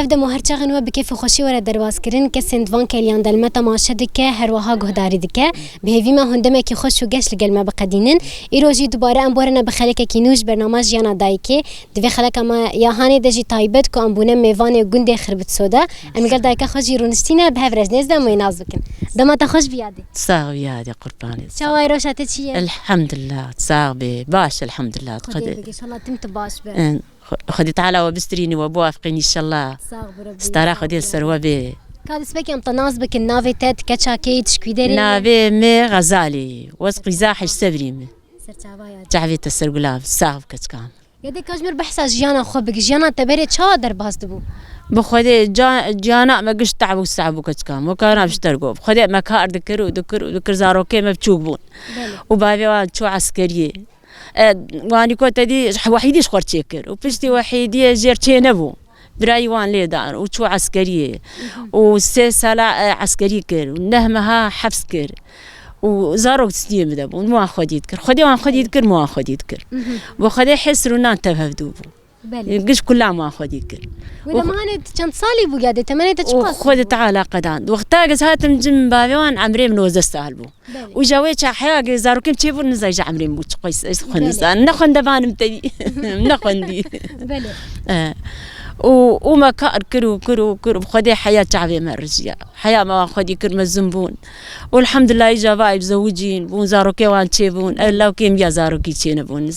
افدا مهرچاغن و بكيف خوشي ورا درواز كرين كسند وان كليان دلما تماشا دكه هر وها گهداری دكه بهوی ما هندمه کی خوش و گش لگل ما بقدینن ایروجی دوباره ام بورنا بخلک کینوش برنامج جانا دایکه دوی خلک ما یا هانی دجی تایبت کو ام بونه میوان گنده خربت سودا ام گل دایکه خوش رونستینا به هفرز نزد میناز بکن دما تا خوش بیاده تساغ بیاده قربانی شوای روشات چیه الحمد لله تساغ باش الحمد لله خدي ان شاء الله تمت باش به خدي تعالى وبستريني وبوافقني ان شاء الله ستارا خدي السروه به كادس بك ام تناز بك النافي تات كاتشاكي تشكيدري نافي مي غزالي وسقي زاحش سبريم سرتابايا تعبيت السرقلاف ساغ كتكام يدي كاجمر بحساس جانا خو بك جانا تبري تشادر باستبو بخدي جانا ما قش تعبوا السعبو كتكام وكان بشترقوا بخدي ما كار ذكر زاروكي ما بتشوقون وبابي وان شو عسكريه واني كنت دي وحيديش خورتشيكر وبشتي وحيديه جيرتي نبو براي وان ليدار وشو عسكريه وسي سلا عسكري كر ونهمها حبس كر وزارو تستيم دابو مو خديت كر خدي وان خديت كر مو خديت كر وخدي حسرنا تفهدوبو قش كلها ما خديت كر ولا ما انت كان صالي بو قاعده تمنيت تشقاس خدي تعالى قدان وقتاز هاتم جم بابيوان عمري من وز استهلبو وجاويت حياه زارو كم تشيفو نزاج عمري مو قيس خنز نخن دبان متدي نخندي بله وما كار كرو خدي حياة شعبي مرزية حياة ما خدي كر مزنبون والحمد لله إجابة يزوجين بون زارو كيوان تشيبون الله كيم يا زارو كي تشينبون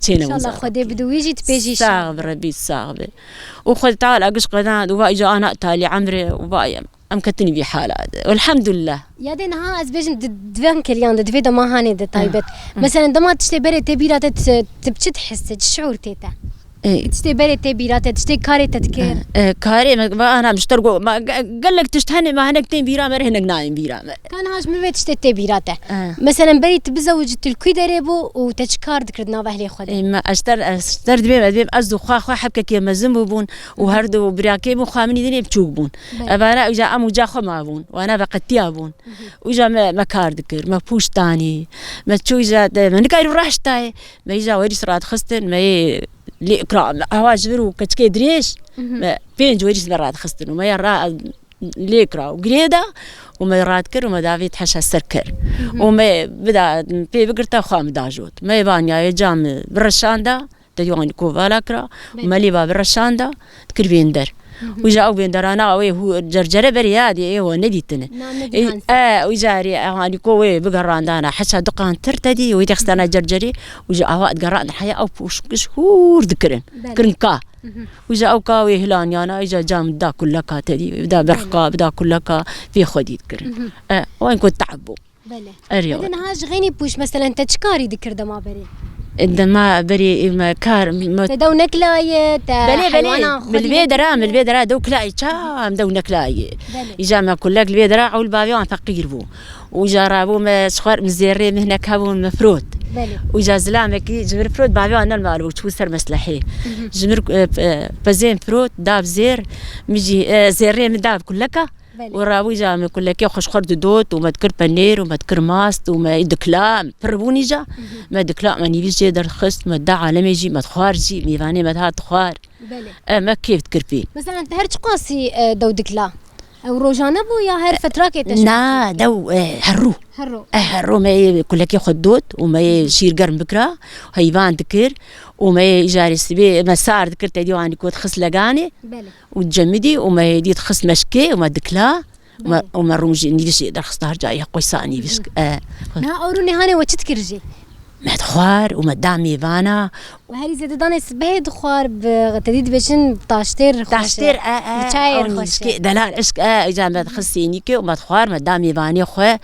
تشينبون إن شاء الله خدي بدو يجي تبيجي صعب ربي صعب وخد تعال أقش قناة وبا إجا أنا تالي عمري وبا أم كتني بحالة والحمد لله يا دين ها أزبيجن دوان كليان دويدا ما هاني طيبت مثلا دما تشتي بري تبيرات تبتش تحس الشعور تيتا تشتي بري تبيرات تشتي كاري تذكر كاري ما أنا مشترقو ما قال لك تشتهني ما هناك تين بيرام هناك نايم بيرام كان هاش من بيت تشتي تبيرات مثلا بري تبزوج تلكوي دريبو وتشكار ذكرنا بهلي خدي ما اشتر دبيم أزدو خا حبكة كي مزم بون وهردو برياكي مخامني دني بتشوقبون أبانا وجا أم وجا خمابون وأنا بقتيابون وجا ما كار ذكر ما بوش تاني ما تشوجا من كايرو راحتاي ما يجا وريس رات خستن ما لإكرام هواجر وكتكي دريش بين جويريس مرات خستن وما يرى ليكرا وقريدا وما يراد كر وما دافيت حشا السركر وما بدا في بقرتا خام داجوت ما يبان يا جام برشاندا تديوان كوفالا كرا وما لي باب برشاندا تكربين در وجاءوا بين درانا وي هو جرجره بريادي ايه هو نديتنا وجاري هاني كوي بقراندانا حتى دقان ترتدي ويدخستنا جرجري وجاء وقت قرانا حياه او بوش شهور ذكرن كرنكا وجاءوا كاوي هلان يانا اجا جام دا كلكا تدي بدا برقا بدا كلكا في خدي ذكرن وين كنت تعبوا بله اريو اذا هاج غيني بوش مثلا تشكاري ذكر دما بري ما بري ما كار دو نكلاية بلي بالبيدرا دو كلاي شام دو نكلاية إجا كلك البيدرا أو البابيان فقير بو وجربوا ما صخر مزيري مهنا كابو مفروت وجا زلامك جمر فروت بابيان المالو شو سر مسلحي جمر بزين فروت داب زير ميجي زيري من داب كلك ورابو جا من كلك يخش خرد دوت وما تكر بنير وما تكر ماست وما يدكلام فربوني جا ما دكلام ما نيجي يدر خست ما دع على يجي ما تخارجي ميفاني ما تها تخار ما كيف تكربي مثلا انت هرج قاسي دو دكلا او روجانا بو يا هر فتره كي نا دو هرو ما كلك ياخد دوت وما يشير قرن بكره هيبان ذكر وما يجاري سبي مسار ذكر تديو عندي كود خص لقاني وتجمدي وما يدي تخص مشكي وما دكلا وما روجي نيفيش يقدر خص ترجع يا قيساني فيش نا اوروني هاني وتتكرجي ما تخوار وما دامي فانا وهذه زاد داني سبيد خوار بتديد بشن تاشتير تاشتير خوشي دلال عشق اجا ما تخصيني كي وما تخوار ما دامي فاني خو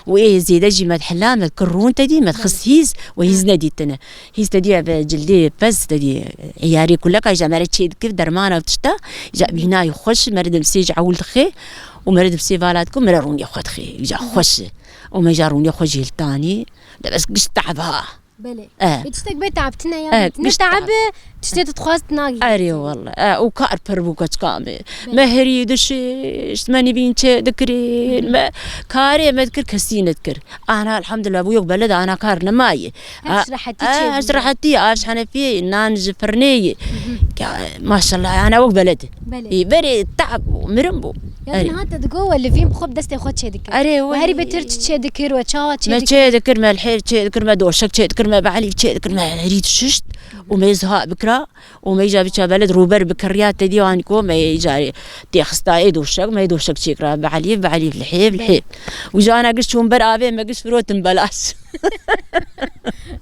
وايه زيد اجي ما تحلا ما تكرون تدي ما تخصيز وهيز نديتنا هيز تدي بجلدي بس تدي عياري كلك اجا مرت شي كيف درمانه وتشتا جا بينا يخش مرد مسيج عول خي ومرد بسي فالاتكم مررون ياخذ خي جا خوش وما جارون ياخذ جيل ثاني بس قش تعبها بلي بتشتك بيت تعبتنا يا نتعب تشتيت تخواست ناقي اري والله وكار بربوكات كامل مهري دشيش ماني بين شيء ذكرين ما كاري ما ذكر كسين ذكر انا الحمد لله ابوي بلد انا كارنا ماي اشرحتي اش حنفي نانج فرنيه ما شاء الله انا وق بلد بري تعب ومرمبو يعني هذا تقول اللي فين بخوب دستي خد شيء ذكر اري وهري بترج شيء ذكر وتشاوا ما شيء ذكر ما الحيل شيء ذكر ما دوشك شيء ذكر ما بعلي شيء ذكر ما هريت ششت وما يزهق بكره وما يجا بيتشا بلد روبر بكريات ديوانكو ما يجاري تيخستا يدوشك ما يدوشك شيكرا بعلي الحيب وجانا قشتهم برابي ما قش فروتن بلاش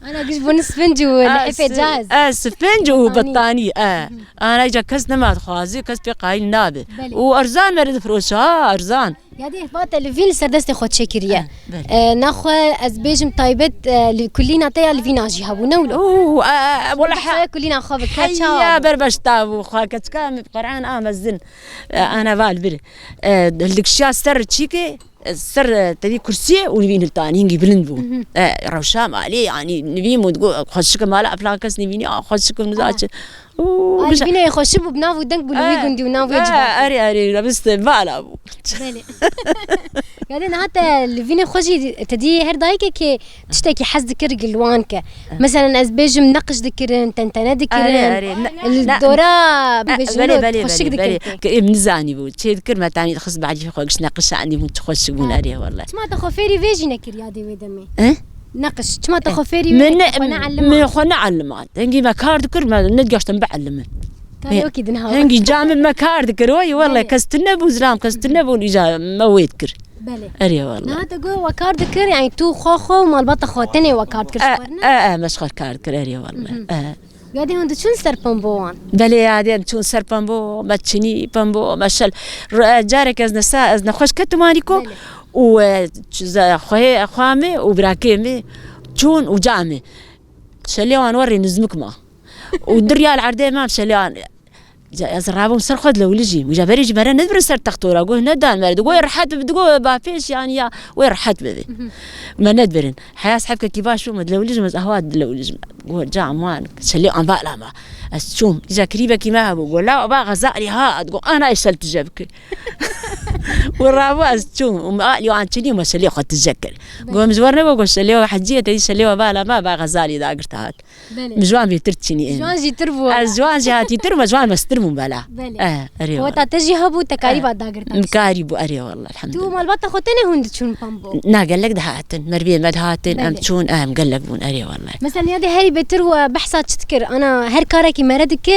انا قش بون سفنج والحفه جاهز سفنج وبطاني انا اجا كسنا ما تخازي كس في قايل نابه وارزان مرد فروش ارزان يا دي فات اللي فين سردست خد شكريا ناخو ازبيجم طيبت كلنا طيا اللي فين اجي هابونا ولا كلنا خابك يا بربش تابو خاكت كام قرعان امزن انا بالبر الدكشا سر تشيكي سر تدي كرسي ونبين الثاني نجي بلندبو روشام عليه يعني نبي متقول خشك مالا افلاكس نبيني خشك نزاج بينا يخشبوا بنافو دنك بلوي قندي ونافو اري لبست بالا ابو يعني حتى اللي فيني خشي تدي هر دايك كي تشتكي حز ذكر قلوانك مثلا ازبيج منقش ذكرن تنتنا ذكرن الدورة بيجنو خشك ذكر من زاني بو شي ذكر ما تاني خص بعد في خوش نقش عندي متخش بون اري والله ما تخفيري فيجي نكر يا دي ودمي نقش ما تخفيري من خنا علمات هنجي مكار ذكر ما ندقاش تنبعلم كايوكي دنها هنجي جامع مكار ذكر والله كستنبو زلام كستنبو إجا مويت كر بله اري والله لا تقول وكار ذكر يعني تو خو مال بطه خوتني وكار ذكر مش كار ذكر اري والله قاعدة هون تشون سر بامبوان بله قاعدة تشون سر بامبو ما تشني بامبو ماشل جارك از نساء از نخش كتمانيكو و خوامي وبراكيمي تشون وجامي شليوان وري نزمك ما ودريال عردي ما شليوان زرابهم سر خد لو لجي وجابري جبرا ندبر سر تختورا قول ندان مرد قول رحت بدقول بافيش يعني يا وين رحت بذي ما ندبرن حياة صاحبك كيفاش شو مد لو لجي مز أهواد لو لجي قول جا عمان شلي عم بقى ما أشوم إذا قريبة كيما بقول لا أبغى غزالي ها تقول أنا إيش سلت جابك والرابع أشوم ومقالي وعن شلي ما شلي خد تذكر قول مزورنا بقول شلي وحجية تدي شلي وبالا ما بقى غزالي دا قرتها مجوان بيترتشني مجوان جي تربو مجوان جهاتي تربو مجوان مسترمو بلا أري هو تاتجي هبو تكاريبا دا قرتها مكاريبو أري والله الحمد لله تو مال بطة خوتني هون تشون بامبو نا قال لك دهاتن مربيه مدهاتن أم تشون قال لك بون أري والله مثلا يا دي هاري بترو بحثات تذكر أنا هر كاركي مردك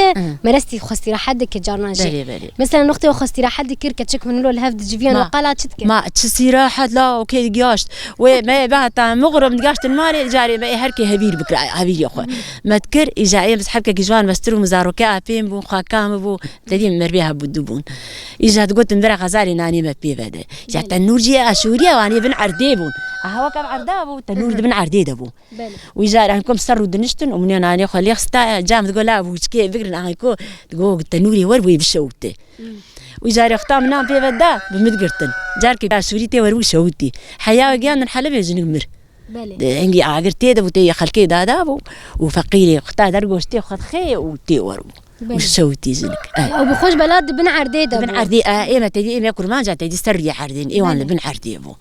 مرستي خستي راح حدك جارنا جي مثلا نقطة وخستي راح حدك كتشك من له الهفد جيفيان وقالات تذكر ما تشسي راحت لا أوكي دقاشت وما بعد مغرب دقاشت المالي جاري ما هركي هبير بكرة هبير يا أخوي ما تذكر إجا بس حبك جوان مسترو مزاروكا بين بو خاكام بو تدي مربيها بدبون إجا تقول مبرا غزالي ناني ما بي بده يا تنور جي أشوريا واني بن عرديبون هوا كم عردابو تنور بن عرديدبو وإجا رانكم سروا دنشتن ومن أنا خليه خستا جام تقول لا أبو كي فكر أنا يكون تقول تنوري وروي بشوته وجاري اختام نام في بدا بمدقرتن جاركي باسوريتي وروي شوتي حياه جان الحلب يجنمر انجي عقرتي دبوتي خلكي دادابو وفقيري اختار درغوشتي خد خي وتي ورو وشوتي زنك وبخش بلاد بن عردي بن عردي ما تدي ايه ما كل ما جات تدي سري عردين ايوان بن عردي ابو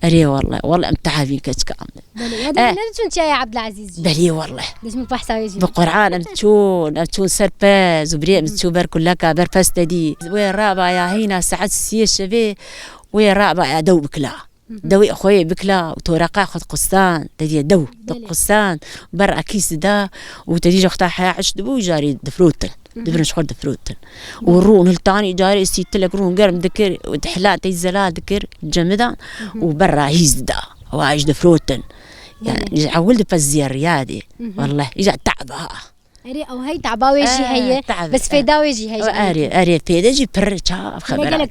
اري والله امتحافين كتكام هذا نتشون يا عبد العزيز بلي والله لازم بحثا يجي بقرعان امتشون سرباز وبري امتشوبر كلها برفاس تدي وين رابع يا هينا ساعات السيش شبيه وين رابع يا دو بكلا دوي أخوي بكلا وتورقة خد قسطان تدي دو قسطان برا كيس دا وتدي أختها حياة عش دبو جاري دفروتن دبرنش خد دفروتن والرون الثاني جاري سيت لك رون قرم ذكر وتحلات تيزلال ذكر جمدا وبرا هيز دا وعايش دفروتن يعني عولد فزير ريادي والله إجا تعبها أري أو هاي تعباوي جي هي بس فيداوي جي هي أري فيدا جي بر شاف خبر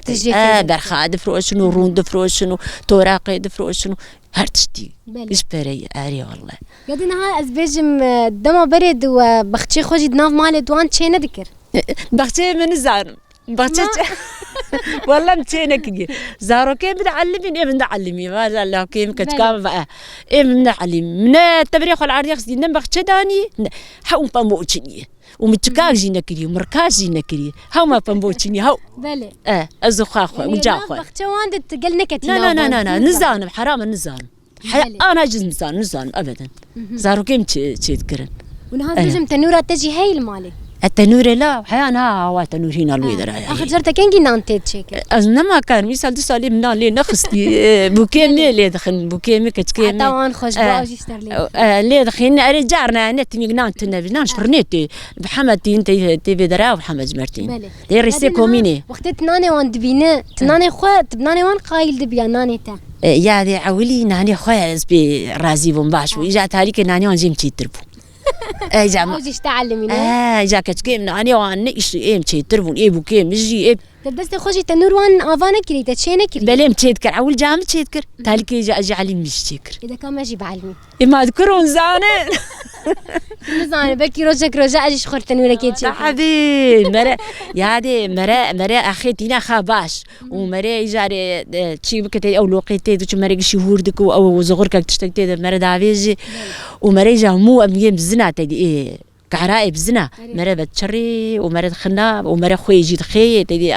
برخا دفروشنو رون دفروشنو توراقي دفروشنو هرتشتي إيش بري أري والله قدنا ها أزبيجم دما برد وبختشي خوجي دناف مالي دوان شيء نذكر بختشي من الزارم بختشي والله متينك زاروكي متعلمين متعلمين ما زال الله كيم كتكام بقى متعلم من التبريخ العريق دينا بختداني حاول بموتشني ومتكاك جينا كري ومركاز جينا كري هاو ما بموتشني هاو بله الزخاخ وجاخ بختوان تقلنا كتير لا نزان حرام النزان انا جز نزان ابدا زاروكي متذكرن ونهار بجم تنورة تجي هاي المالي التنورة لا حيانا هوا تنور هنا الويدر اخر جرتا كان جينا انتيت شيك ازنا ما كان مثال دسالي من لي نخستي بوكيم لي دخن بوكيم كتكيم طبعا خوش باوجي اشترلي لي دخين اري جارنا نت ميغنان تنبنان شفرنيتي بحمد انت تي بدرا وحمد جمرتين دي ريسي كوميني وقت تناني وان دبينا تناني خو تبناني وان قايل دبيا ناني تا يا دي عولي ناني خويا بي رازي بمباش ويجات هاليك ناني وان جيم تربو اي جامع اوجي اشتعلمين جا كتكيم ناني وان ايش ام تربون اي بوكيم جي بس خوشي تنور وان افانا كري تشينا كري بلام تذكر عول جامع تذكر تالك اجي علي مش تذكر اذا كان ماجي بعلمي ما اذكرون زانه زانه بكي روجك رجع اجي شخور تنور كيتشي حبيبي مرا يا دي مرا اخيتينا خاباش ومرا يجاري تشي بكتي او لوقيتي دو مرا شهور دك او زغرك تشتكتي مرا دافيجي ومرا جامو ام بزنا تدي كعرائب بزنا مرا بتشري ومرا خنا ومرا خوي يجي خي تدي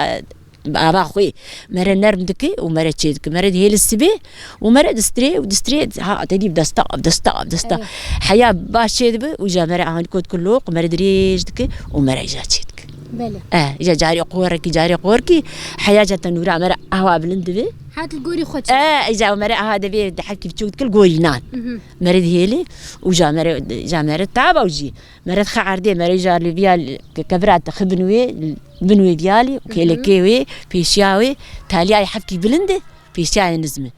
بابا خوي مرا نرم دكي ومرا تشيدك مرا هي السبي ومرا دستري ها تدي بدستا حياه باش تشيد وجا مرا هان كود كله ومرا دريج دكي ومرا جا تشيدك بله اجا جاري قوركي حياه جات نورا مرا هوا بلندبي هات القوري خوتش اجا مرا هذا بي حكي بتشوت كل قوري نان مرا هيلي وجا مرا تعب وجي مرا خعردي مرا جا ليبيا كبرات بنوي ديالي وكيلكيوي بيشاوي تالي اي حفكي بلندي بيشاي نزمه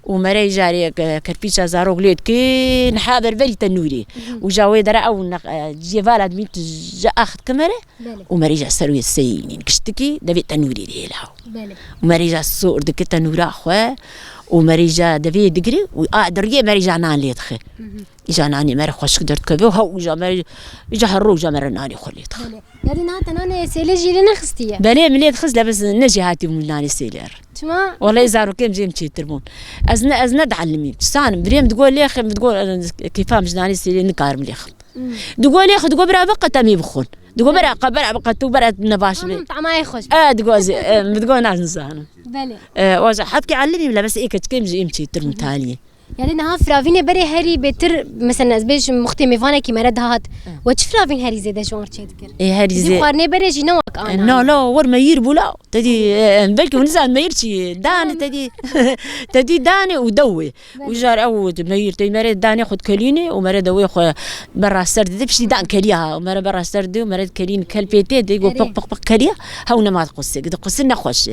ومرا جاري كربيشا زاروغ ليت كي نحابر بري تنوري وجاوي درا او جيفالا دميت جا اخذ كاميرا ومرا جا سروي السينين كشتكي دبي تنوري ديالها ومرا جا الصور دك تنورا خو ومرا جا دبي دغري دريه مرا جا نان ليت خي جاناني مرا خوش قدرت كبو هو جا مرا جا هروج جا مرا ناني خليت يعني انا سيلجي لنا خستيه بلي مليت خز لابس نجي هاتي من ناني سيلر تما والله يزارو كيم جيم تشي تربون ازنا تعلمي تسان بريم تقول لي اخي تقول كيفام جناني سيلي نكار مليخ تقول يا اخي تقول برا بقى تمي بخون تقول برا بقى تو برا نباش لي طعمها يخش تقول ناس نسان بلي واجا حبكي علمي لا بس ايك كيم جيم تشي ترم تالي يعني نها فرافين بري هري بتر مثلا بيش مختي ميفانا كي مرد هات وش فرافين هري زي ده جوار تذكر ايه هري زي قارني بري جي نوك انا لا ور ما يربو لا تدي بلكي ونزان ما يرشي دان تدي داني ودوي وجار او ما يرتي مرد داني خد كليني ومرد دوي خو برا سرد دبشي دان كليها ومرد برا سرد ومرد كلين كلبيتي دي بق كليها هاونا ما تقصي قد قصنا خوش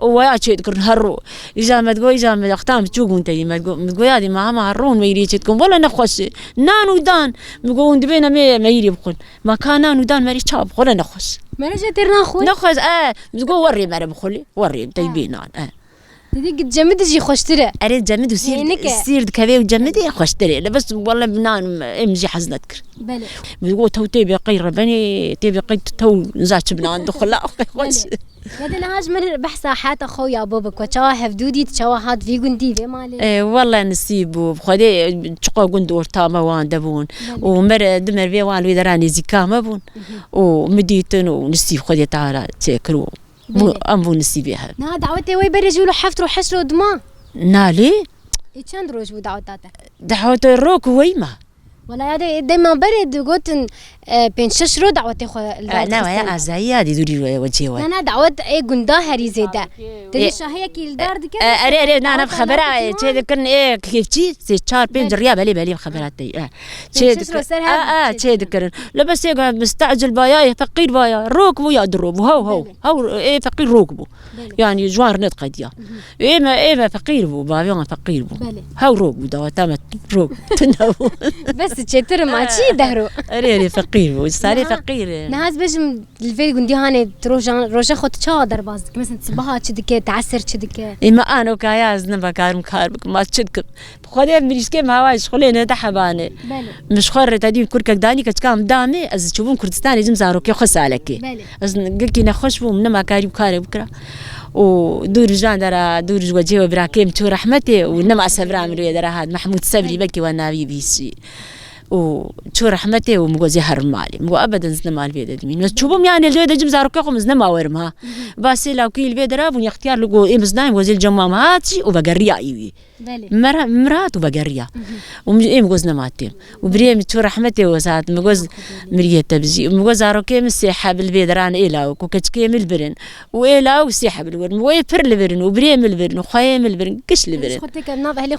ويا شي تذكر هرو اجا ما تقول اجا ما اختام تشوقون تي ما تقول هذه ما هرون ما يريتكم ولا نخش نانو دان بقول دبينا ما يري بقول ما كان نانو دان ما يريتشاب ولا نخش ما رجع ترنا خوي نخش بتقول وري ما بخلي وري تيبين تدي قد جمد جي خوشتره اريد جمد وسير كافي وجمدي خوشتري بس والله بنان امجي حزنتك بلى بتقول تو تبي قير بني تبي قيت تو نزات بنان دخل لا خوش هذا نهاج مر بحث حياة أخويا بابك وشاهف دودي تشاهد في جندي في مالي والله نسيبه بخدي تشقى جندور تاما وان دبون ومر دمر في وان ويدراني زكاة ما بون ومديتن ونسيب خدي تعالى تكرو أمبو نسيبها نا دعوتي وي برجولو حفترو حشرو دما نالي إيشان دروج ودعوتاته دعوتي الروك ويما ولا هذا دائما برد قلت بين ششرو دعوتي خو لا يا أزايا دي دوري وجهي أنا دعوت إيه جندا هري زيدا تري شهية كيل دار دكان أري أنا بخبرها شيء ذكرن إيه كيف شيء شار بين جريا بالي بخبرات دي شيء شيء ذكرن لا بس إيه مستعجل بايا فقير بايا روكبو يا دروب هو إيه فقير روكبو يعني جوار نتقديا إيه فقير بو بابيون فقير بو هو روكبو دواتامت روك تنو بس تشتر ما شيء دهرو أري فقير وصاري فقير نهاز بجم الفيل جندي هاني روجا خد شادر بازك مثلا تصبحها كذا تعسر كذا إما أنا وكاياز نبكار مكاربك ما تشدك بخدي مريسكي ما وايش خلينا تحباني مش خرّت هدي كركك داني كتكام دامي از تشوفون كردستان يجم زاروكي خس عليكي از قلكي نخش بو من ما كاري بكاري بكرة ودور جان درا دور وجهه وبراكيم تو رحمته ونما سبرام لو درا هاد محمود صبري بكي والنبي بيسي وشو رحمته ومجوزي هرمالي مو أبدا زنا مال بيد أدمين بس شوفهم يعني الجودة جمزارو كأقوم زنا ما ورمها بس لو كيل بيد راب ونختار لقو إيه مزناي مجوزي الجمام هاتي وبقريا إيوي مرات وبقريا إيه مجوزنا ماتيم وبريم شو رحمته وساعات مجوز مريه تبزي ومجوز عروكي مسيحة بالبيد ران إيلا وكوكتكي من البرن وإيلا وسيحة بالورن ويفر البرن وبريم البرن وخيم البرن كش البرن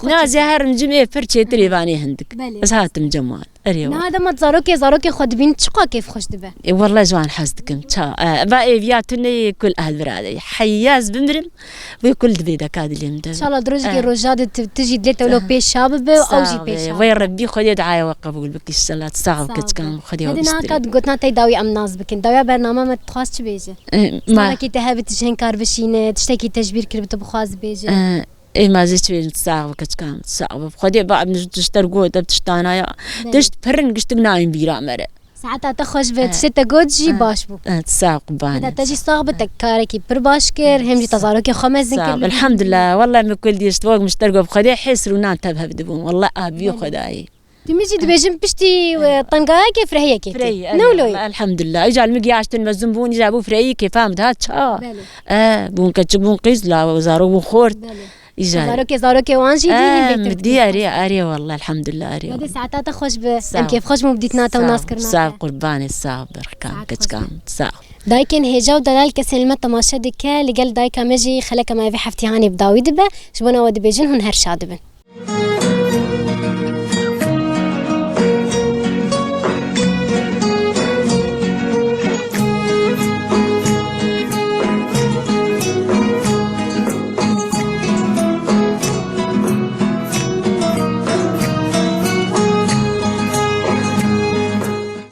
نازي هرم جميع فرشة تريباني هندك بس هاتم جمال هذا ما زاروكي خد بنت شقا كيف خش دبا والله جوان حاسدكم تا باقي فياتني كل أهل برادي حياز بمرم وكل دبيدا كاد اللي مدرب إن شاء الله دروجي رجاد تجي دلتا ولو بيش شابب أو جي بيش وين ربي خدي دعاء وقبول بك الصلاة صعب كتكام خدي هذا كاد قلتنا تداوي أم ناس بكن داوي برنامج ما تخاص بيجي ما كي تهاب تجهن كاربشينة تشتكي تجبير كربت بخاز بيجي إيه ما زيت بين تصاغ وكتكام تصاغ خدي بقى بنشترقوا تبتشتانا يا تشت فرن قشتقناين بيرا مرة ساعتها تخش بتشتا جودجي باش بو تساق بان هذا تجي صاغبتك كاركي برباشكر هم جي تزاروكي خمس ذكر الحمد لله والله من كل دي اشتواق مشترقوا بخدي حسروا تبها بدبون والله أبيو خداي تمشي دبيجم بشتي طنقاي كيف رهيه كيف نولوي الحمد لله يجعل مقياش تنمزمبون يجابوا فري كيف فهمت هاد بون كتشبون قيز لا وزارو خورت زاروكي وانجي دي أري والله الحمد لله أري هذه ساعتها تخش ام كيف خش مو بديت ناتا وناس كرنا صعب قرباني صعب بركان كتكام صعب دايكن هجا ودلال كسلمة تماشا دكا لقل دايكا مجي خلك ما في حفتي هاني بداوي دبا شبنا ود بيجن هن هرشا دبن